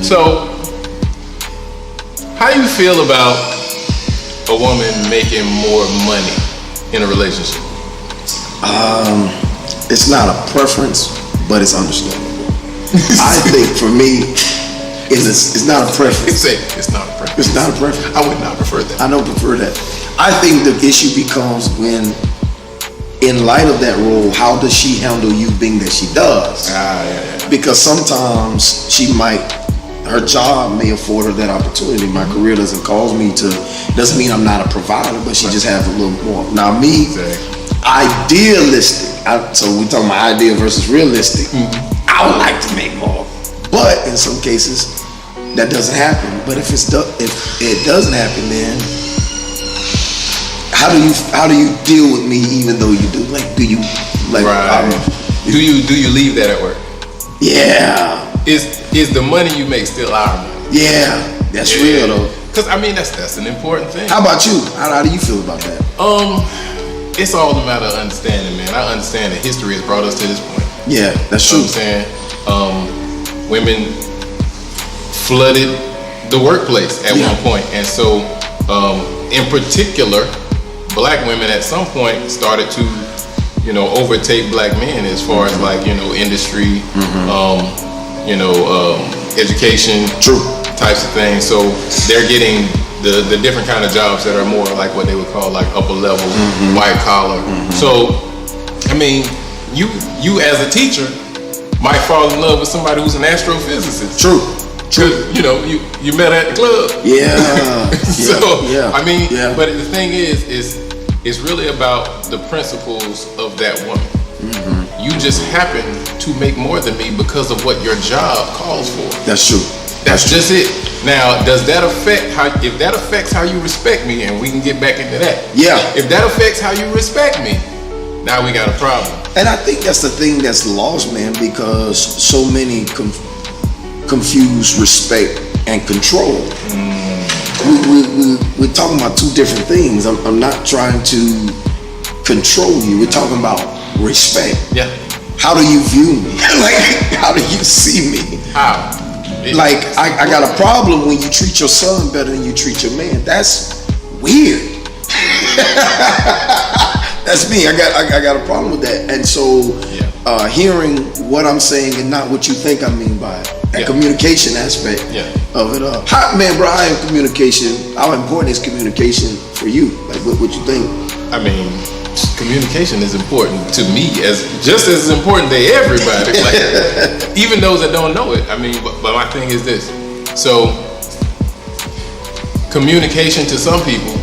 So, how do you feel about a woman making more money in a relationship? It's not a preference, but it's understandable. I think for me, it's not a preference. It's not a preference. It's not a preference. I would not prefer that. I don't prefer that. I think the issue becomes when, in light of that role, how does she handle you being that she does? Because sometimes her job may afford her that opportunity. My career doesn't mean I'm not a provider, but she just has a little more. Now me, idealistic, so we talking about ideal versus realistic. I would like to make more, but in some cases that doesn't happen. But if it doesn't happen, then how do you deal with me even though you do? Like, do you like? Do you leave that at work? Yeah. Is the money you make still our money? Yeah, that's real though. Because I mean that's an important thing. How about you? How do you feel about that? It's all a matter of understanding, man. I understand that history has brought us to this point. Yeah, that's true. You know what I'm saying? Women flooded the workplace at one point, and so in particular, black women at some point started to, overtake black men as far as like industry, education, types of things. So they're getting the different kind of jobs that are more like what they would call like upper level, white collar. So, I mean, you as a teacher might fall in love with somebody who's an astrophysicist. True. You met her at the club. I mean, but the thing is it's really about the principles of that woman. You just happen to make more than me because of what your job calls for. That's true. That's just it. Now, does that affect if that affects how you respect me, and we can get back into that. Yeah. If that affects how you respect me, now we got a problem. And I think that's the thing that's lost, man, because so many confuse respect and control. We're talking about two different things. I'm not trying to control you. We're talking about respect. Yeah. How do you view me? Like, how do you see me? How? Like, I got a problem when you treat your son better than you treat your man. That's weird. That's me. I got a problem with that. And so, hearing what I'm saying and not what you think I mean by it. That communication aspect of it. Man, bro, how in communication? How important is communication for you? Like, what you think? I mean, communication is important to me just as important to everybody. Like, even those that don't know it. I mean, but my thing is this. So, communication to some people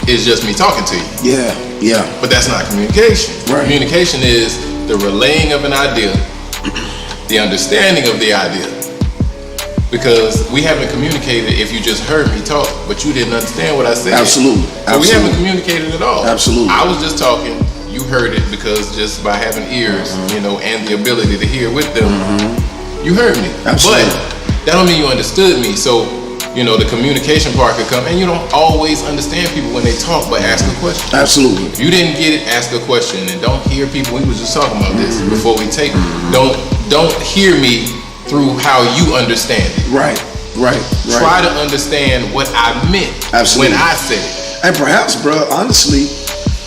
is just me talking to you. Yeah. But that's not communication. Right. Communication is the relaying of an idea, the understanding of the idea. Because we haven't communicated if you just heard me talk, but you didn't understand what I said. Absolutely. So we haven't communicated at all. Absolutely. I was just talking, you heard it because just by having ears, and the ability to hear with them, you heard me. Absolutely. But that don't mean you understood me. So, the communication part could come, and you don't always understand people when they talk, but ask a question. Absolutely. If you didn't get it, ask a question, and don't hear people. We was just talking about this before we take. Don't hear me through how you understand it. Right. Try to understand what I meant when I said it. And perhaps, bro, honestly,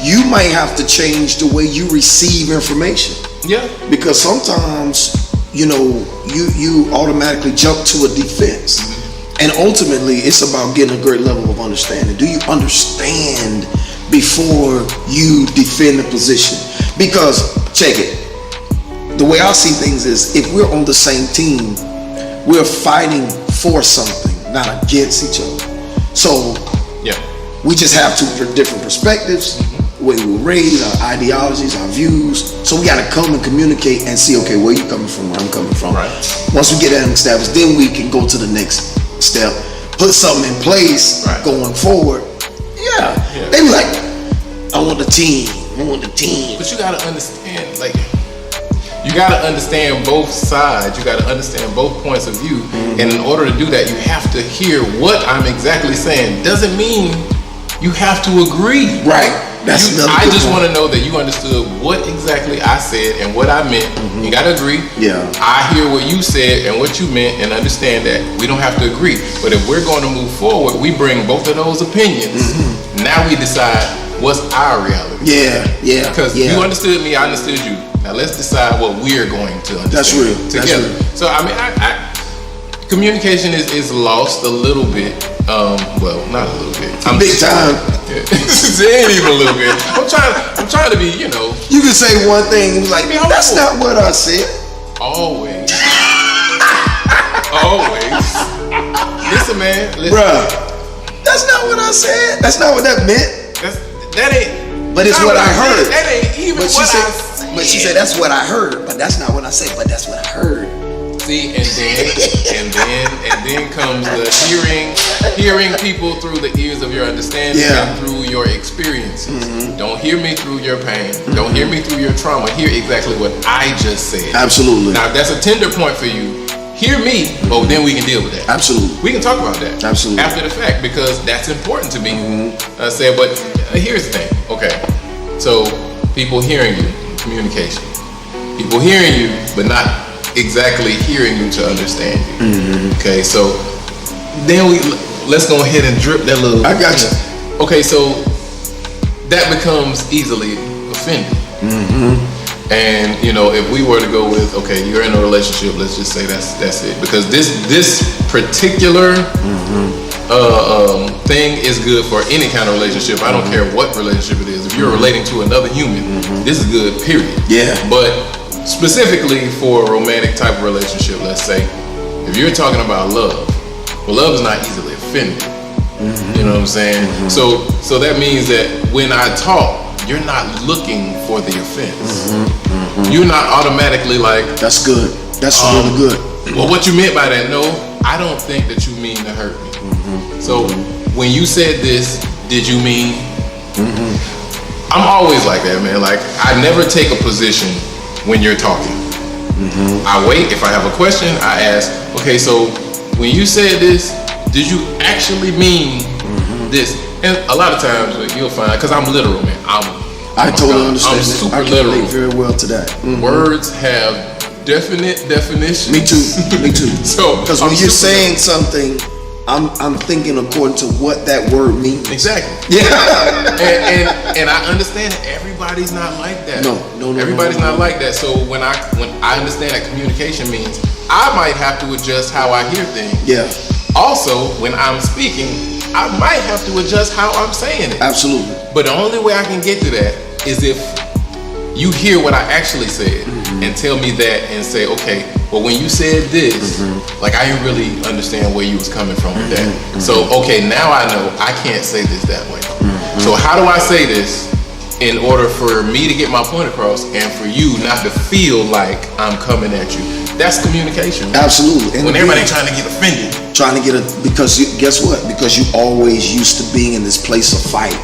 you might have to change the way you receive information. Yeah. Because sometimes, you automatically jump to a defense. And ultimately, it's about getting a great level of understanding. Do you understand before you defend the position? Because, check it, the way I see things is, if we're on the same team, we're fighting for something, not against each other. So, we just have two different perspectives, the way we were raised, our ideologies, our views. So we got to come and communicate and see, okay, where you coming from, where I'm coming from. Right. Once we get that established, then we can go to the next step, put something in place going forward. Yeah. They be like, I want the team. But you gotta understand, you gotta understand both sides. You gotta understand both points of view. And in order to do that, you have to hear what I'm exactly saying. Doesn't mean you have to agree. Right. I just want to know that you understood what exactly I said and what I meant. You got to agree. Yeah. I hear what you said and what you meant and understand that. We don't have to agree. But if we're going to move forward, we bring both of those opinions. Now we decide what's our reality. Yeah. Because you understood me, I understood you. Now let's decide what we're going to understand. That's real. Together. That's real. So I mean, communication is lost a little bit. Well, not a little bit. I'm big time. It ain't even a little bit. I'm trying to be, You can say one thing and be like, that's not what I said. Always. Always. Listen, man. Bruh, that's not what I said. That's not what that meant. That ain't. But it's what I heard. That ain't even what I said. But she said that's what I heard. But that's not what I said. But that's what I heard. See, and then comes the hearing people through the ears of your understanding and through your experiences. Don't hear me through your pain. Don't hear me through your trauma. Hear exactly what I just said. Absolutely. Now, if that's a tender point for you, hear me, but then we can deal with that. Absolutely. We can talk about that. Absolutely. After the fact, because that's important to me. I said, but here's the thing. Okay, so people hearing you, communication. People hearing you, but not exactly hearing you to understand you. Okay, so then let's go ahead and drip that little. I got you. Okay, so that becomes easily offended. And if we were to go with, okay, you're in a relationship, let's just say that's it, because this particular thing is good for any kind of relationship. I don't care what relationship it is. If you're relating to another human, this is good, period. Yeah. But specifically for a romantic type of relationship, let's say, if you're talking about love, well, love is not easily offended. You know what I'm saying? So that means that when I talk, you're not looking for the offense. You're not automatically like, that's good. That's really good. Well, what you meant by that? No, I don't think that you mean to hurt me. So when you said this, did you mean? I'm always like that, man. Like, I never take a position when you're talking. I wait. If I have a question, I ask, okay, so when you said this, did you actually mean this? And a lot of times you'll find, because I'm literal, man. I totally understand. I'm super I can literal. relate very well to that. Words have definite definitions. Me too. So because when you're saying something, I'm thinking according to what that word means. Exactly. Yeah. and I understand that everybody's not like that. No. Everybody's not like that. So when I understand that communication means, I might have to adjust how I hear things. Yeah. Also, when I'm speaking, I might have to adjust how I'm saying it. Absolutely. But the only way I can get to that is if you hear what I actually said and tell me that and say, okay, well, when you said this, like, I didn't really understand where you was coming from with that. So, okay, now I know I can't say this that way. So how do I say this in order for me to get my point across and for you not to feel like I'm coming at you? That's communication. Absolutely. And when everybody trying to get offended. Because guess what? Because you always used to being in this place of fight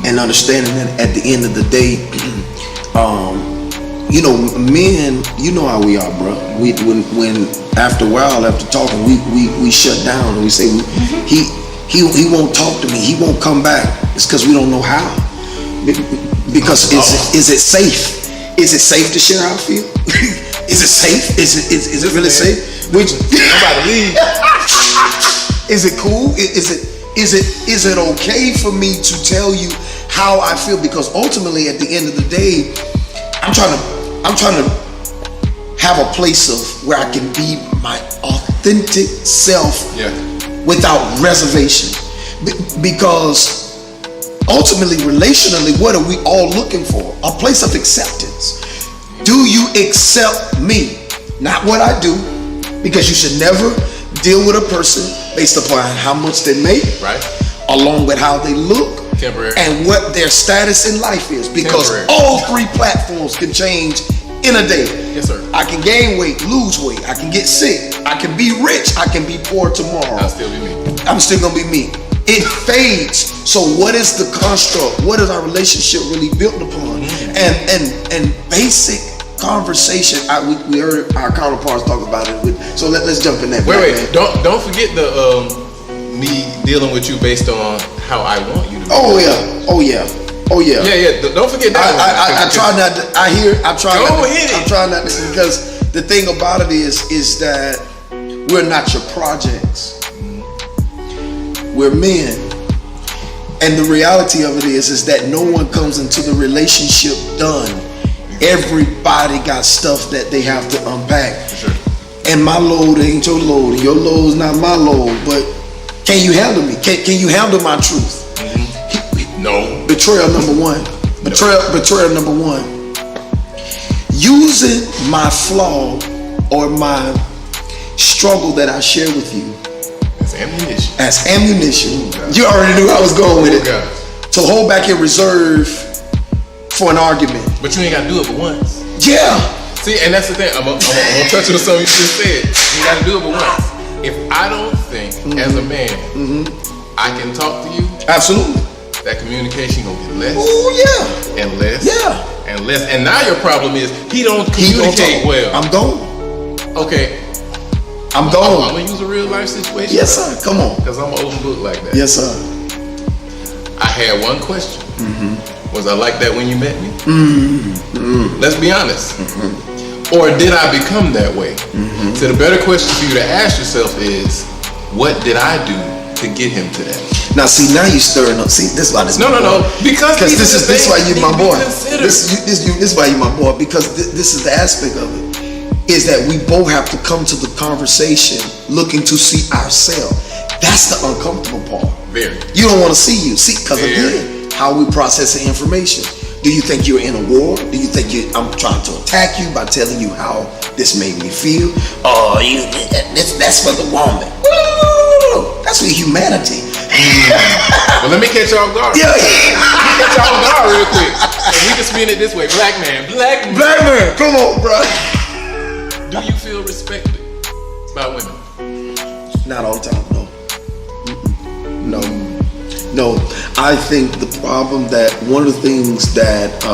and understanding that at the end of the day, men, you know how we are, bro. When after a while, after talking, we shut down and we say he won't talk to me. He won't come back. It's because we don't know how. Because is it safe? Is it safe to share how I feel? Is it safe? Is it really safe? I'm about to leave. Is it cool? Is it okay for me to tell you how I feel? Because ultimately, at the end of the day, I'm trying to have a place of where I can be my authentic self without reservation. Because ultimately, relationally, what are we all looking for? A place of acceptance. Do you accept me? Not what I do, because you should never deal with a person based upon how much they make, right, along with how they look, temporary, and what their status in life is. Because all three platforms can change in a day. Yes, sir. I can gain weight, lose weight. I can get sick. I can be rich. I can be poor tomorrow. I'll still be me. I'm still gonna be me. It fades. So what is the construct? What is our relationship really built upon? And basic conversation. We heard our counterparts talk about it. So let's jump in that. Wait. Don't forget the me dealing with you based on how I want you to be. Oh yeah. Oh yeah. Yeah. Don't forget that. I try not to. I'm trying not to, because the thing about it is that we're not your projects. We're men. And the reality of it is that no one comes into the relationship done. Everybody got stuff that they have to unpack. For sure. And my load ain't your load, and your load's not my load. But can you handle me? Can you handle my truth? No. Betrayal number one. Betrayal number one. Using my flaw or my struggle that I share with you as ammunition. You already knew I was going with it. To hold back in reserve for an argument. But you ain't got to do it but once. Yeah. See, and that's the thing. I'm gonna touch on something you just said. You got to do it but once. If I don't think, as a man, I can talk to you, absolutely, that communication gonna get less. Oh yeah. And less. Yeah. And less. And now your problem is he don't communicate well. I'm gone. Okay. I'm gone. I'm gonna use a real life situation. Yes, sir. Come on. Because I'm an open book like that. Yes, sir. I had one question. Was I like that when you met me? Let's be honest. Or did I become that way? So the better question for you to ask yourself is, what did I do to get him to that? Now see, now you stirring up. See, this is why this. No. Because this is why you my boy. This is why you my boy. Because this is the aspect of it. Is that we both have to come to the conversation looking to see ourselves. That's the uncomfortable part. Very. You don't want to see you. See, because again, how we process the information. Do you think you're in a war? Do you think I'm trying to attack you by telling you how this made me feel? Oh, that's for the woman. That's for humanity. Well, let me catch y'all off guard. Yeah. Let me catch y'all off guard real quick. And we can spin it this way. Black man. Come on, bro. Do you feel respected by women? Not all the time, no. No. I think the problem that one of the things that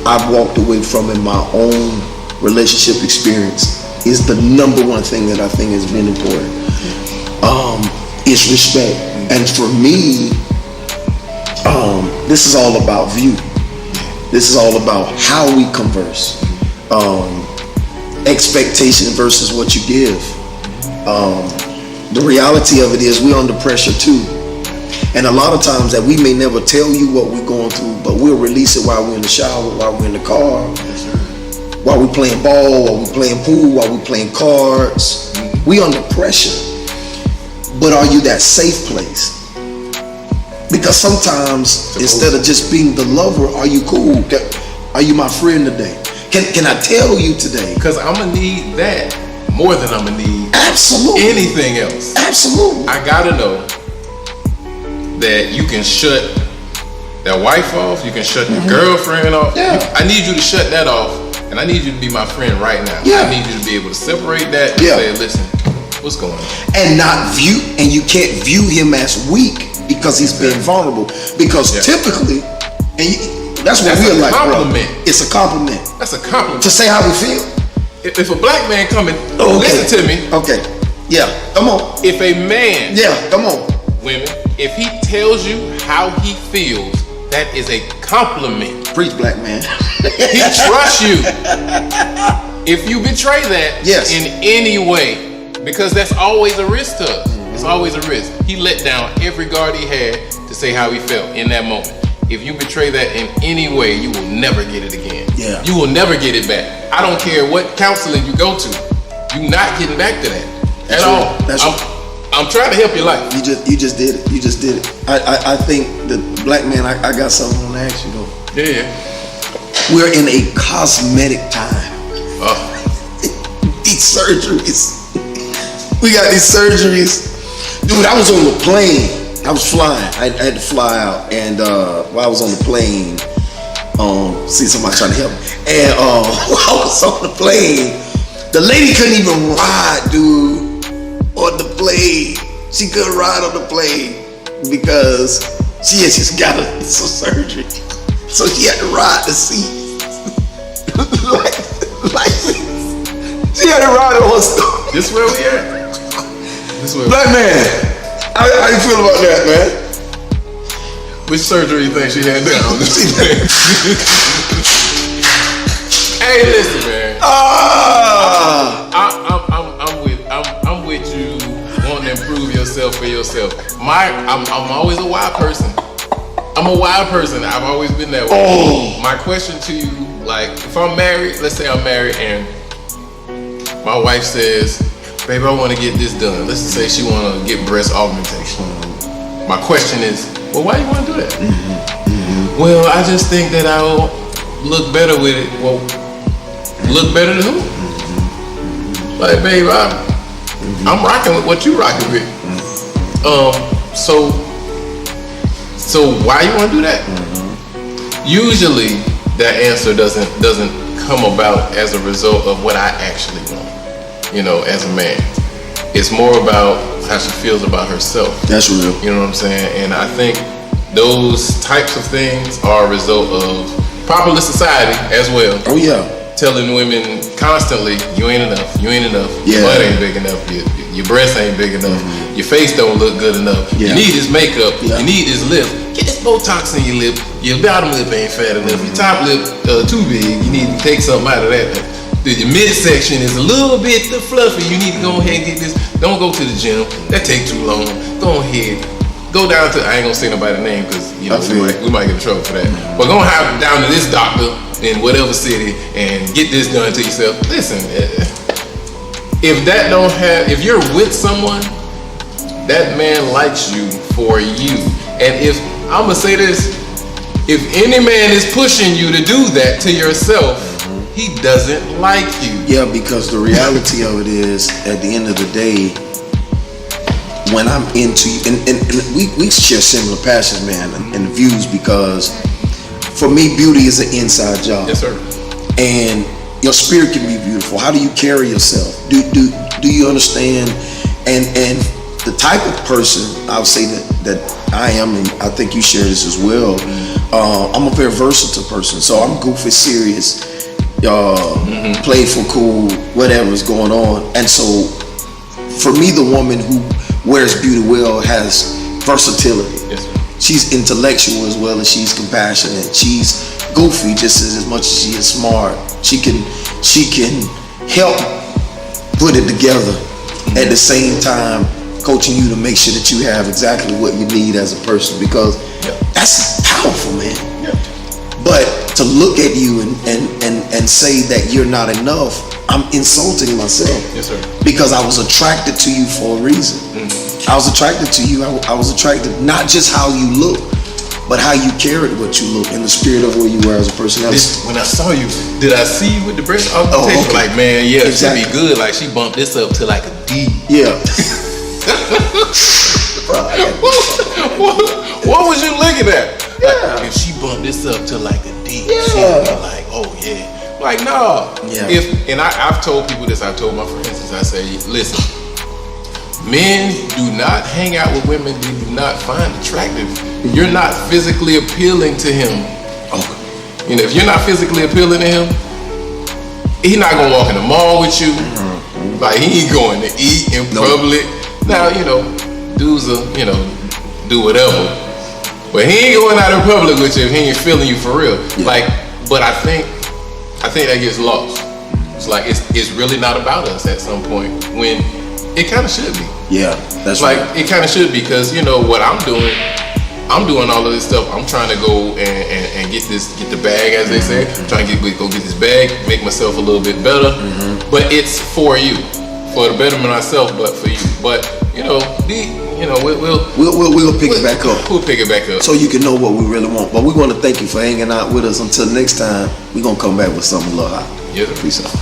I've walked away from in my own relationship experience is the number one thing that I think has been important. Is respect. And for me, this is all about view. This is all about how we converse. Expectation versus what you give. The reality of it is we're under pressure too. And a lot of times that we may never tell you what we're going through, but we'll release it while we're in the shower, while we're in the car, while we're playing ball, while we're playing pool, while we're playing cards. We under pressure. But are you that safe place? Because sometimes instead of just being the lover, are you cool? Are you my friend today? Can I tell you today? Because I'm gonna need that more than I'm gonna need absolutely anything else. Absolutely. I gotta know that you can shut that wife off, you can shut your girlfriend off. Yeah. I need you to shut that off, and I need you to be my friend right now. Yeah. I need you to be able to separate that and say, listen, what's going on? And you can't view him as weak because he's being vulnerable. Because typically, that's what we're like, compliment. Bro. It's a compliment. That's a compliment. To say how we feel. If a black man coming, listen to me. Okay. Yeah, come on. If a man, come on. Women, if he tells you how he feels, that is a compliment. Preach, black man. He trusts you. If you betray that in any way, because that's always a risk to us. It's always a risk. He let down every guard he had to say how he felt in that moment. If you betray that in any way, you will never get it again. Yeah. You will never get it back. I don't care what counseling you go to. You're not getting back to that at all. I'm trying to help your life. You just did it. You just did it. I think the black man, I got something I want to ask you though. Yeah. We're in a cosmetic time. These surgeries. We got these surgeries. Dude, I was on the plane. I was flying. I had to fly out, and while I was on the plane, see somebody trying to help me. And while I was on the plane, the lady couldn't even ride, dude, on the plane. She couldn't ride on the plane because she had just got some surgery, so she had to ride the seat. like she had to ride on her stomach. This where we at? This where black man. How you feel about that, man? Which surgery you think she had done? Hey, listen, man. I'm with you wanting to improve yourself for yourself. I'm always a wild person. I'm a wild person. I've always been that way. My question to you, like, if I'm married, let's say I'm married and my wife says, baby, I want to get this done. Let's just say she want to get breast augmentation. My question is, well, why you want to do that? Well, I just think that I'll look better with it. Well, look better than who? Like, babe, I'm rocking with what you rocking with. So why you want to do that? Usually, that answer doesn't come about as a result of what I actually want. You know, as a man, it's more about how she feels about herself. That's real. You know what I'm saying? And I think those types of things are a result of popular society as well. Oh yeah. Telling women constantly, you ain't enough, you ain't enough, your butt ain't big enough, your breast ain't big enough, your face don't look good enough, you need this makeup, you need this lip, get this Botox in your lip, your bottom lip ain't fat enough, your top lip too big, you need to take something out of that. Your midsection is a little bit fluffy, you need to go ahead and get this. Don't go to the gym, that take too long. Go ahead, go down to, I ain't gonna say nobody's name because you know we might get in trouble for that. But go down to this doctor in whatever city and get this done to yourself. Listen, if you're with someone, that man likes you for you. And if, I'm gonna say this, if any man is pushing you to do that to yourself, he doesn't like you. Yeah, because the reality of it is, at the end of the day, when I'm into you, and we share similar passions, man, and views, because for me, beauty is an inside job. Yes, sir. And your spirit can be beautiful. How do you carry yourself? Do you understand? And the type of person I'll say that I am, and I think you share this as well. I'm a very versatile person, so I'm goofy, serious, playful, cool, whatever's going on. And so, for me, the woman who wears beauty well has versatility. Yes, sir. She's intellectual as well as she's compassionate. She's goofy just as much as she is smart. She can help put it together at the same time, coaching you to make sure that you have exactly what you need as a person, because that's powerful, man. But to look at you and say that you're not enough, I'm insulting myself. Yes, sir. Because I was attracted to you for a reason. I was attracted to you. I was attracted not just how you look, but how you carried what you look and the spirit of who you were as a person. When I saw you, did I see you with the breast augmentation? Okay. Like, man, exactly. She be good. Like, she bumped this up to like a D. Yeah. What was you looking at? Like, if she bumped this up to like a D, she'd be like, oh yeah. Like, no. Yeah. I've told people this, I've told my friends this, I say, listen, men do not hang out with women they do not find attractive. You're not physically appealing to him. You know, if you're not physically appealing to him, he's not gonna walk in the mall with you. Like, he ain't going to eat in public. Now, you know, dudes will, you know, do whatever. But he ain't going out in public with you if he ain't feeling you for real. Yeah. Like, but I think that gets lost. It's like, it's really not about us at some point, when it kind of should be. Yeah, that's like, right. It kind of should be, because you know what I'm doing all of this stuff. I'm trying to go and get the bag, as they say. I'm trying to go get this bag, make myself a little bit better. But it's for you, for the betterment of myself, but for you. But you know, we'll pick it back up. We'll pick it back up, so you can know what we really want. But we want to thank you for hanging out with us. Until next time, we're gonna come back with something a little hot. Yes, peace out.